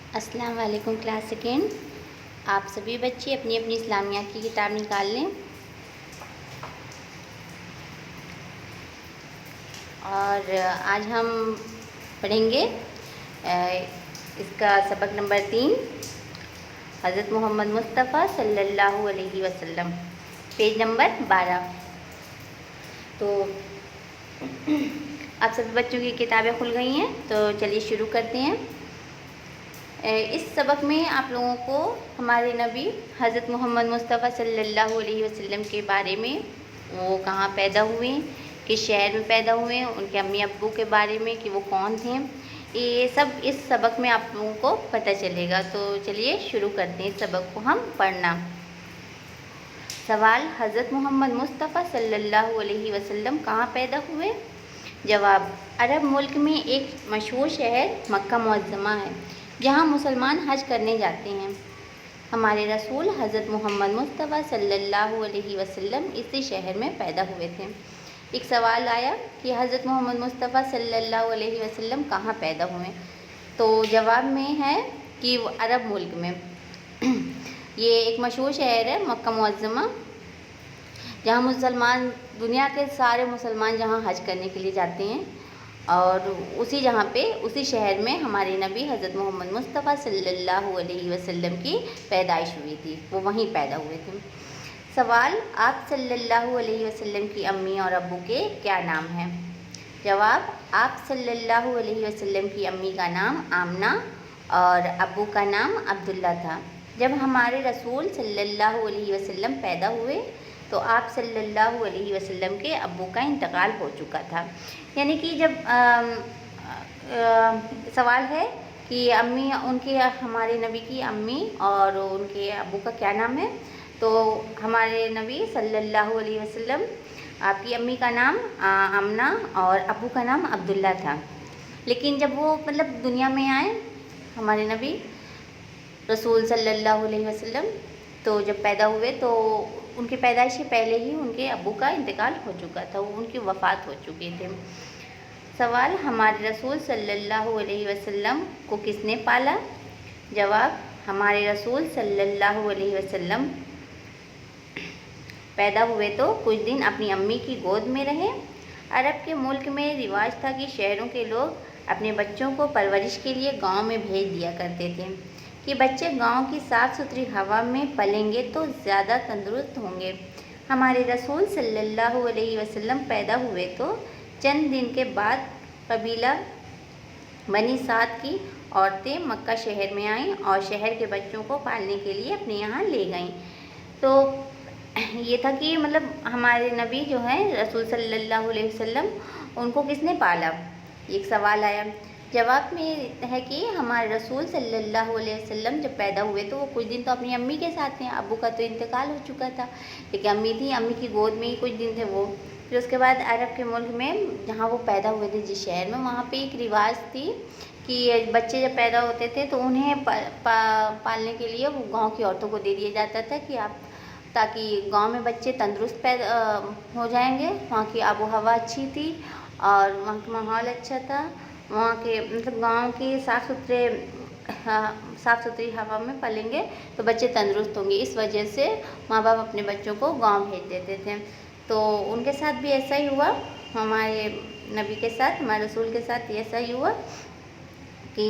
السلام علیکم class second. آپ سبھی بچے اپنی اپنی اسلامیات کی کتاب نکال لیں اور آج ہم پڑھیں گے اس کا سبق نمبر 3، حضرت محمد مصطفیٰ صلی اللہ علیہ وسلم، پیج نمبر 12۔ تو آپ سبھی بچوں کی کتابیں کھل گئی ہیں، تو چلیے شروع کرتے ہیں۔ اس سبق میں آپ لوگوں کو ہمارے نبی حضرت محمد مصطفیٰ صلی اللہ علیہ وسلم کے بارے میں، وہ کہاں پیدا ہوئے، کس شہر میں پیدا ہوئے، ان کے امی ابو کے بارے میں کہ وہ کون تھے، یہ سب اس سبق میں آپ لوگوں کو پتہ چلے گا۔ تو چلیے شروع کرتے ہیں اس سبق کو ہم پڑھنا۔ سوال: حضرت محمد مصطفیٰ صلی اللہ علیہ وسلم کہاں پیدا ہوئے؟ جواب: عرب ملک میں ایک مشہور شہر مکہ معظمہ ہے، جہاں مسلمان حج کرنے جاتے ہیں۔ ہمارے رسول حضرت محمد مصطفیٰ صلی اللہ علیہ وسلم اسی شہر میں پیدا ہوئے تھے۔ ایک سوال آیا کہ حضرت محمد مصطفیٰ صلی اللہ علیہ وسلم کہاں پیدا ہوئے، تو جواب میں ہے کہ وہ عرب ملک میں یہ ایک مشہور شہر ہے مکہ معظمہ، جہاں مسلمان، دنیا کے سارے مسلمان جہاں حج کرنے کے لیے جاتے ہیں، اور اسی شہر میں ہمارے نبی حضرت محمد مصطفیٰ صلی اللہ علیہ وسلم کی پیدائش ہوئی تھی، وہ وہیں پیدا ہوئے تھے۔ سوال: آپ صلی اللہ علیہ وسلم کی امی اور ابو کے کیا نام ہیں؟ جواب: آپ صلی اللہ علیہ وسلم کی امی کا نام آمنہ اور ابو کا نام عبداللہ تھا۔ جب ہمارے رسول صلی اللہ علیہ وسلم پیدا ہوئے تو آپ صلی اللہ علیہ وسلم کے ابو کا انتقال ہو چکا تھا۔ یعنی کہ جب سوال ہے کہ ہمارے نبی کی امی اور ان کے ابو کا کیا نام ہے، تو ہمارے نبی صلی اللہ علیہ وسلم، آپ کی امی کا نام آمنہ اور ابو کا نام عبداللہ تھا۔ لیکن جب وہ دنیا میں آئے ہمارے نبی رسول صلی اللہ علیہ وسلم، تو جب پیدا ہوئے تو ان کی پیدائش سے پہلے ہی ان کے ابو کا انتقال ہو چکا تھا، ان کی وفات ہو چکی تھی۔ سوال: ہمارے رسول صلی اللہ علیہ وسلم کو کس نے پالا؟ جواب: ہمارے رسول صلی اللہ علیہ وسلم پیدا ہوئے تو کچھ دن اپنی امی کی گود میں رہے۔ عرب کے ملک میں رواج تھا کہ شہروں کے لوگ اپنے بچوں کو پرورش کے لیے گاؤں میں بھیج دیا کرتے تھے کہ بچے گاؤں کی صاف ستھری ہوا میں پلیں گے تو زیادہ تندرست ہوں گے۔ ہمارے رسول صلی اللہ علیہ وسلم پیدا ہوئے تو چند دن کے بعد قبیلہ بنی سعد کی عورتیں مکہ شہر میں آئیں اور شہر کے بچوں کو پالنے کے لیے اپنے یہاں لے گئیں۔ تو یہ تھا کہ ہمارے نبی جو ہیں رسول صلی اللہ علیہ وسلم، ان کو کس نے پالا، ایک سوال آیا۔ جواب میں ہے کہ ہمارے رسول صلی اللہ علیہ وسلم جب پیدا ہوئے تو وہ کچھ دن تو اپنی امی کے ساتھ تھے، ابو کا تو انتقال ہو چکا تھا، لیکن امی تھی، امی کی گود میں ہی کچھ دن تھے وہ۔ پھر اس کے بعد عرب کے ملک میں جہاں وہ پیدا ہوئے تھے جس شہر میں، وہاں پہ ایک رواج تھی کہ بچے جب پیدا ہوتے تھے تو انہیں پالنے کے لیے وہ گاؤں کی عورتوں کو دے دیا جاتا تھا کہ تاکہ گاؤں میں بچے تندرست ہو جائیں گے۔ وہاں کی آب و ہوا اچھی تھی اور وہاں کا ماحول اچھا تھا، وہاں کے گاؤں کی صاف ستھری ہوا میں پلیں گے تو بچے تندرست ہوں گے۔ اس وجہ سے ماں باپ اپنے بچوں کو گاؤں بھیج دیتے تھے۔ تو ان کے ساتھ بھی ایسا ہی ہوا، ہمارے نبی کے ساتھ، ہمارے رسول کے ساتھ ایسا ہی ہوا کہ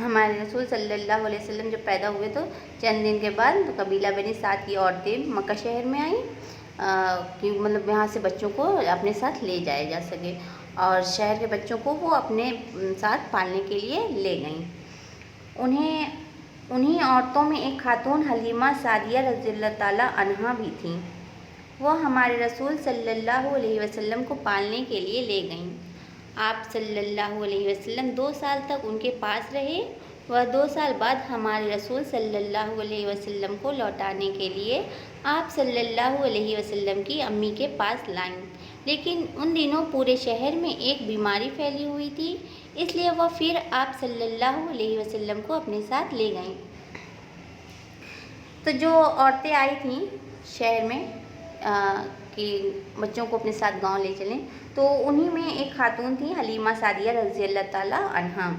ہمارے رسول صلی اللہ علیہ وسلم جب پیدا ہوئے تو چند دن کے بعد قبیلہ بنی سعد کی عورتیں مکہ شہر میں آئیں کہ یہاں سے بچوں کو اپنے ساتھ لے جایا جا سکے، اور شہر کے بچوں کو وہ اپنے ساتھ پالنے کے لیے لے گئیں۔ انہی عورتوں میں ایک خاتون حلیمہ سعدیہ رضی اللہ تعالیٰ عنہا بھی تھیں۔ وہ ہمارے رسول صلی اللہ علیہ وسلم کو پالنے کے لیے لے گئیں۔ آپ صلی اللہ علیہ وسلم 2 سال تک ان کے پاس رہے۔ وہ 2 سال بعد ہمارے رسول صلی اللہ علیہ وسلم کو لوٹانے کے لیے آپ صلی اللہ علیہ وسلم کی امی کے پاس لائیں، لیکن ان دنوں پورے شہر میں ایک بیماری پھیلی ہوئی تھی، اس لیے وہ پھر آپ صلی اللہ علیہ وسلم کو اپنے ساتھ لے گئیں۔ تو جو عورتیں آئی تھیں شہر میں کہ بچوں کو اپنے ساتھ گاؤں لے چلیں، تو انہی میں ایک خاتون تھی حلیمہ سعدیہ رضی اللہ تعالیٰ عنہا۔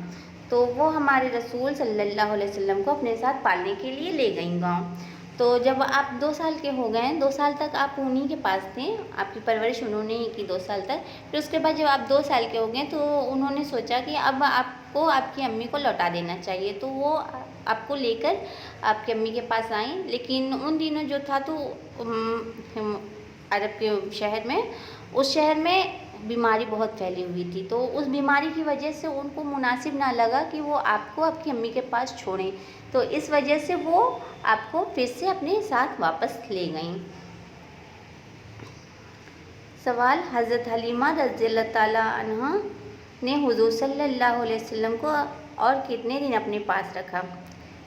تو وہ ہمارے رسول صلی اللہ علیہ وسلم کو اپنے ساتھ پالنے کے لیے لے گئیں گاؤں۔ تو جب آپ 2 سال کے ہو گئے، 2 سال تک آپ انہی کے پاس تھے، آپ کی پرورش انہوں نے ہی کی 2 سال تک۔ پھر اس کے بعد جب آپ 2 سال کے ہو گئے تو انہوں نے سوچا کہ اب آپ کو آپ کی امی کو لوٹا دینا چاہیے، تو وہ آپ کو لے کر آپ کی امی کے پاس آئیں۔ لیکن ان دنوں جو تھا تو عرب کے شہر میں، اس شہر میں بیماری بہت پھیلی ہوئی تھی، تو اس بیماری کی وجہ سے ان کو مناسب نہ لگا کہ وہ آپ کو آپ کی امی کے پاس چھوڑیں، تو اس وجہ سے وہ آپ کو پھر سے اپنے ساتھ واپس لے گئیں۔ سوال: حضرت حلیمہ رضی اللہ تعالیٰ عنہ نے حضور صلی اللہ علیہ وسلم کو اور کتنے دن اپنے پاس رکھا؟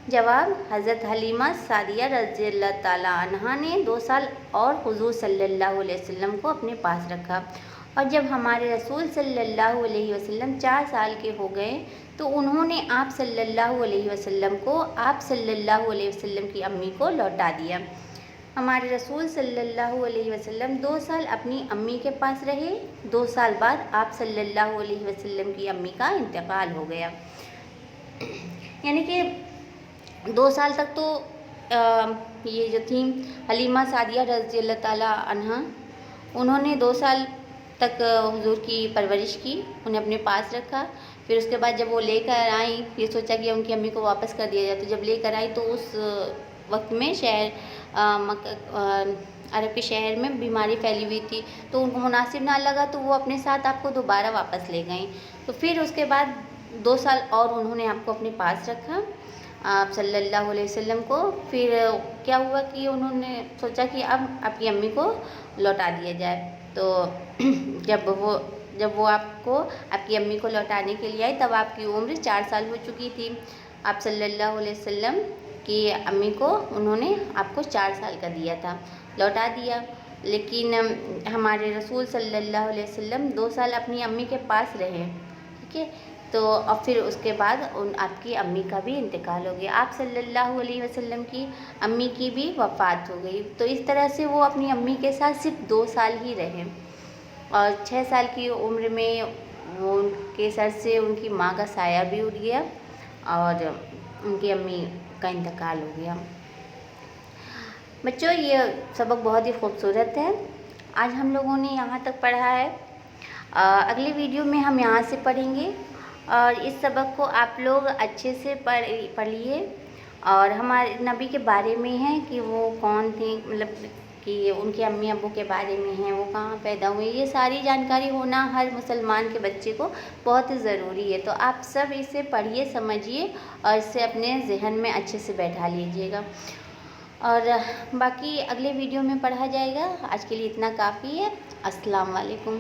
جواب: حضرت حلیمہ سعدیہ رضی اللہ تعالیٰ عنہا نے 2 سال اور حضور صلی اللہ علیہ وسلم کو اپنے پاس رکھا، اور جب ہمارے رسول صلی اللہ علیہ وسلم 4 سال کے ہو گئے تو انہوں نے آپ صلی اللہ علیہ وسلم کو آپ صلی اللہ علیہ وسلم کی امی کو لوٹا دیا۔ ہمارے رسول صلی اللہ علیہ وسلم 2 سال اپنی امی کے پاس رہے، 2 سال بعد آپ صلی اللہ علیہ وسلم کی امی کا انتقال ہو گیا۔ یعنی کہ 2 سال تک تو یہ جو تھیں حلیمہ سعدیہ رضی اللہ تعالیٰ عنہ، انہوں نے 2 سال تک حضور کی پرورش کی، انہیں اپنے پاس رکھا۔ پھر اس کے بعد جب وہ لے کر آئیں، یہ سوچا کہ ان کی امی کو واپس کر دیا جائے، تو جب لے کر آئی تو اس وقت میں عرب کے شہر میں بیماری پھیلی ہوئی تھی، تو ان کو مناسب نہ لگا، تو وہ اپنے ساتھ آپ کو دوبارہ واپس لے گئیں۔ تو پھر اس کے بعد 2 سال اور انہوں نے آپ کو اپنے پاس رکھا، آپ صلی اللہ علیہ وسلم کو۔ پھر کیا ہوا کہ انہوں نے سوچا کہ اب آپ کی امی کو لوٹا دیا جائے، تو جب وہ آپ کو آپ کی امی کو لوٹانے کے لیے آئی، تب آپ کی عمر 4 سال ہو چکی تھی۔ آپ صلی اللہ علیہ وسلم کی امی کو انہوں نے آپ کو 4 سال کا دیا تھا، لوٹا دیا۔ لیکن ہمارے رسول صلی اللہ علیہ وسلم 2 سال اپنی امی کے پاس رہے، ٹھیک ہے، تو اور پھر اس کے بعد آپ کی امی کا بھی انتقال ہو گیا، آپ صلی اللہ علیہ وسلم کی امی کی بھی وفات ہو گئی۔ تو اس طرح سے وہ اپنی امی کے ساتھ صرف 2 سال ہی رہے، اور 6 سال کی عمر میں وہ ان کے سر سے ان کی ماں کا سایہ بھی اٹھ گیا اور ان کی امی کا انتقال ہو گیا۔ بچوں، یہ سبق بہت ہی خوبصورت ہے، آج ہم لوگوں نے یہاں تک پڑھا ہے۔ اگلی ویڈیو میں ہم یہاں سے پڑھیں گے، اور اس سبق کو آپ لوگ اچھے سے پڑھیے، اور ہمارے نبی کے بارے میں ہے کہ وہ کون تھے، مطلب کہ ان کے امی ابو کے بارے میں ہیں، وہ کہاں پیدا ہوئے، یہ ساری جانکاری ہونا ہر مسلمان کے بچے کو بہت ضروری ہے۔ تو آپ سب اسے پڑھیے، سمجھیے، اور اسے اپنے ذہن میں اچھے سے بیٹھا لیجیے گا، اور باقی اگلے ویڈیو میں پڑھا جائے گا۔ آج کے لیے اتنا کافی ہے۔ السلام علیکم۔